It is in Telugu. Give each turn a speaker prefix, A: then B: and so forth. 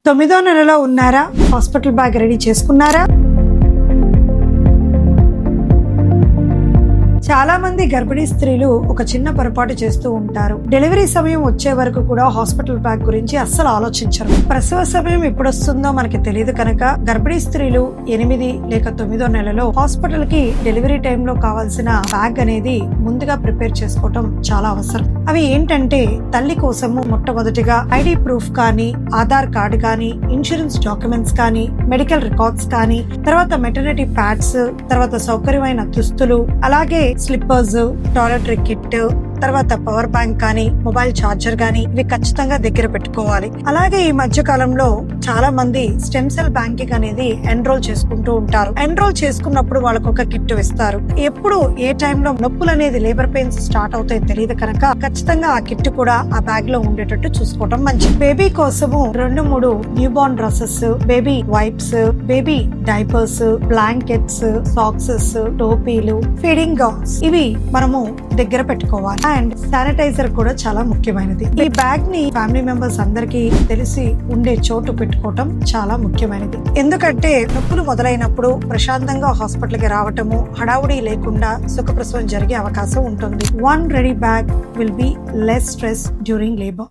A: 9వ నెలలో ఉన్నారా? హాస్పిటల్ బ్యాగ్ రెడీ చేసుకున్నారా? చాలా మంది గర్భిణీ స్త్రీలు ఒక చిన్న పొరపాటు చేస్తూ ఉంటారు. డెలివరీ సమయం వచ్చే వరకు కూడా హాస్పిటల్ బ్యాగ్ గురించి అస్సలు ఆలోచించరు. ప్రసవ సమయం ఎప్పుడు వస్తుందో మనకి తెలియదు కనుక గర్భిణీ స్త్రీలు 8 లేక 9వ నెలలో హాస్పిటల్ కి డెలివరీ టైంలో కావాల్సిన బ్యాగ్ అనేది ముందుగా ప్రిపేర్ చేసుకోవటం చాలా అవసరం. అవి ఏంటంటే తల్లి కోసము మొట్టమొదటిగా ఐడి ప్రూఫ్ కానీ, ఆధార్ కార్డు కానీ, ఇన్సూరెన్స్ డాక్యుమెంట్స్ కానీ, మెడికల్ రికార్డ్స్ కానీ, తర్వాత మెటర్నిటీ ప్యాడ్స్, తర్వాత సౌకర్యమైన దుస్తులు, అలాగే స్లిప్పర్స్, టాయిలెటరీ కిట్, తర్వాత పవర్ బ్యాంక్ కానీ, మొబైల్ ఛార్జర్ కానీ ఇవి ఖచ్చితంగా దగ్గర పెట్టుకోవాలి. అలాగే ఈ మధ్య కాలంలో చాలా మంది స్టెమ్ సెల్ బ్యాంకింగ్ అనేది ఎన్రోల్ చేసుకుంటూ ఉంటారు. ఎన్రోల్ చేసుకున్నప్పుడు వాళ్ళకు ఒక కిట్ ఇస్తారు. ఎప్పుడు ఏ టైంలో నొప్పులు అనేది లేబర్ పెయిన్స్ స్టార్ట్ అవుతాయో తెలియదు కనుక ఖచ్చితంగా ఆ కిట్ కూడా ఆ బ్యాగ్ లో ఉండేటట్టు చూసుకోవడం మంచిది. బేబీ కోసము 2-3 newborn dresses, baby wipes, baby diapers, blankets, socks, టోపీలు, ఫీడింగ్ గౌన్స్ ఇవి మనము దగ్గర పెట్టుకోవాలి. అండ్ శానిటైజర్ కూడా చాలా ముఖ్యమైనది. ఈ బ్యాగ్ ని ఫ్యామిలీ మెంబర్స్ అందరికి తెలిసి ఉండే చోటు పెట్టుకోవటం చాలా ముఖ్యమైనది. ఎందుకంటే నొప్పులు మొదలైనప్పుడు ప్రశాంతంగా హాస్పిటల్ కి రావటము, హడావుడి లేకుండా సుఖప్రసవం జరిగే అవకాశం ఉంటుంది. One ready bag will be less stress during labor.